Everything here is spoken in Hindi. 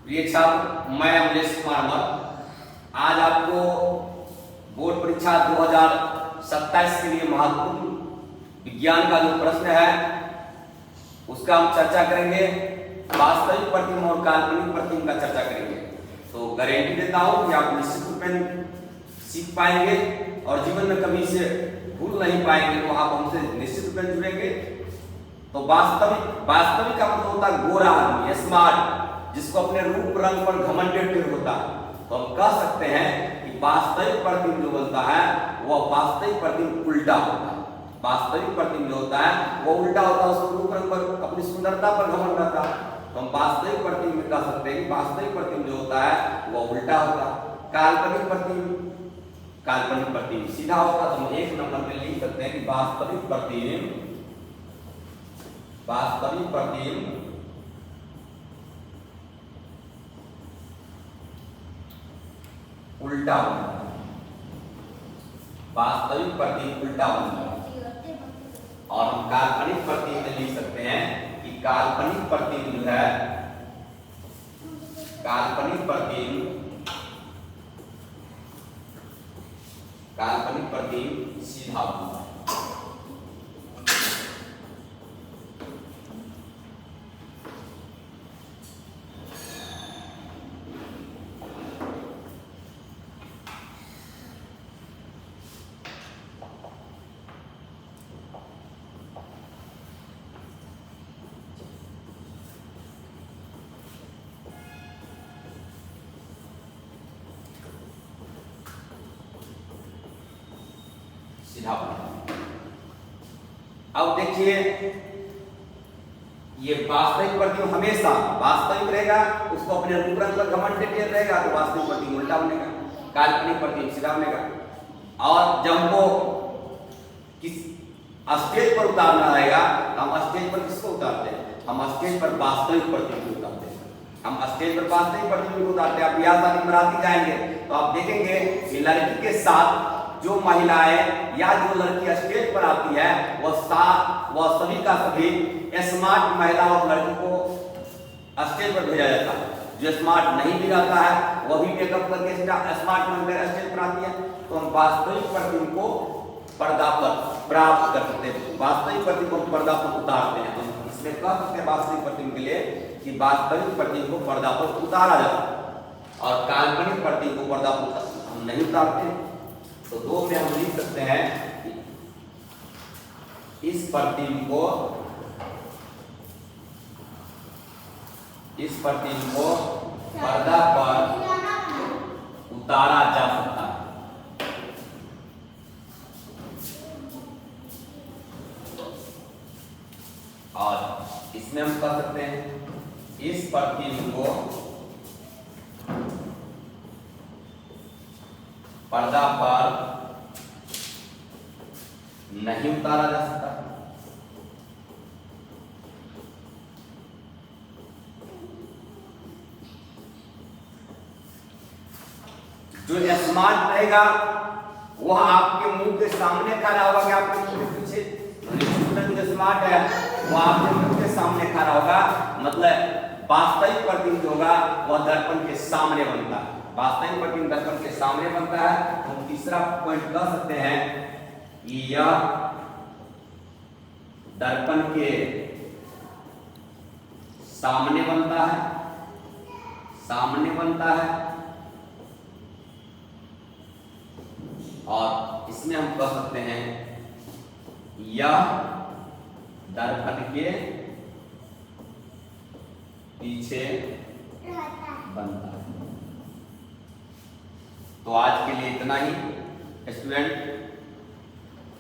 प्रिय छात्र, मैं अमलेश कुमार मत आज आपको बोर्ड परीक्षा 2027 के लिए महत्वपूर्ण विज्ञान का जो प्रश्न है उसका हम चर्चा करेंगे। वास्तविक प्रतिबिंब और काल्पनिक प्रतिबिंब का चर्चा करेंगे। तो गारंटी देता हूं कि आप निश्चित रूप में सीख पाएंगे और जीवन में कभी इसे भूल नहीं पाएंगे। तो आप हमसे निश्चित रूप में जुड़ेंगे। तो वास्तविक का मतलब होता है गोरा आदमी, स्मार्ट, जिसको अपने रूप रंग पर घमंड होता है। तो हम कह सकते हैं कि वास्तविक प्रतिबिंब जो बनता है वह वास्तविक प्रतिबिंब उल्टा होता है। वास्तविक प्रतिबिंब जो होता है वो उल्टा होता है, उसको रूप रंग पर अपनी सुंदरता पर घमंड रहता है। तो हम वास्तविक प्रतिबिंब में कह सकते हैं कि वास्तविक प्रतिबिंब जो होता है वह उल्टा होता है। काल्पनिक प्रतिबिंब सीधा होता। तो हम एक नंबर में लिख सकते हैं कि वास्तविक प्रतिबिंब उल्टा होता है। वास्तविक प्रतिबिंब उल्टा होता है। और हम काल्पनिक प्रतिबिंब में लिख सकते हैं कि काल्पनिक प्रतिबिंब जो है काल्पनिक प्रतिबिंब सीधा होता है। सीधा बना। अब देखिए, ये वास्तविक प्रतिबिंब हमेशा वास्तविक रहेगा, उसको अपने रूप रंग पर घमंड रहेगा तो वास्तविक प्रतिबिंब उल्टा बनेगा, काल्पनिक प्रतिबिंब सीधा बनेगा। और जब हमको किस स्टेज पर उतारना रहेगा, हम स्टेज पर किसको उतारते हैं? हम स्टेज पर वास्तविक प्रतिबिंब उतारते हैं। हम स्टेज पर वास्तविक प्रतिबिंब उतारते हैं। आप ब्याह शादी बराती जाएंगे तो आप देखेंगे कि लड़की के साथ जो महिलाएं या जो लड़की स्टेज पर आती है वह सभी का सभी स्मार्ट महिला और लड़की को स्टेज पर भेजा जाता है। जो स्मार्ट नहीं भी रहता है वह भी मेकअप करके स्मार्ट बनकर स्टेज पर आती है। तो हम वास्तविक प्रतिबिंब को पर्दा पर प्राप्त कर सकते हैं। वास्तविक प्रतिबिंब को पर्दा पर उतारते हैं। हम इसमें कह सकते हैं वास्तविक प्रतिबिंब के लिए कि वास्तविक प्रतिबिंब को पर्दा पर उतारा जाता है और काल्पनिक प्रतिबिंब को पर्दा पर हम नहीं उतारते। तो दो में हम लिख सकते हैं इस प्रतिबिंब को पर्दा पर उतारा जा सकता है। और इसमें हम कह सकते हैं इस प्रतिबिंब को पर्दा पर नहीं उतारा जा सकता। जो स्मार्ट रहेगा वह आपके मुंह के सामने खड़ा होगा कि आपके मुंह के पीछे। जो स्मार्ट है वह आपके मुंह के सामने खड़ा होगा। मतलब वास्तविक प्रतिबिंब होगा वह दर्पण के सामने बनता है। वास्तविक प्रतिबिंब दर्पण के सामने बनता है। हम तीसरा पॉइंट कह सकते हैं कि यह दर्पण के सामने बनता है। और इसमें हम कह सकते हैं यह दर्पण के पीछे बनता है। तो आज के लिए इतना ही स्टूडेंट।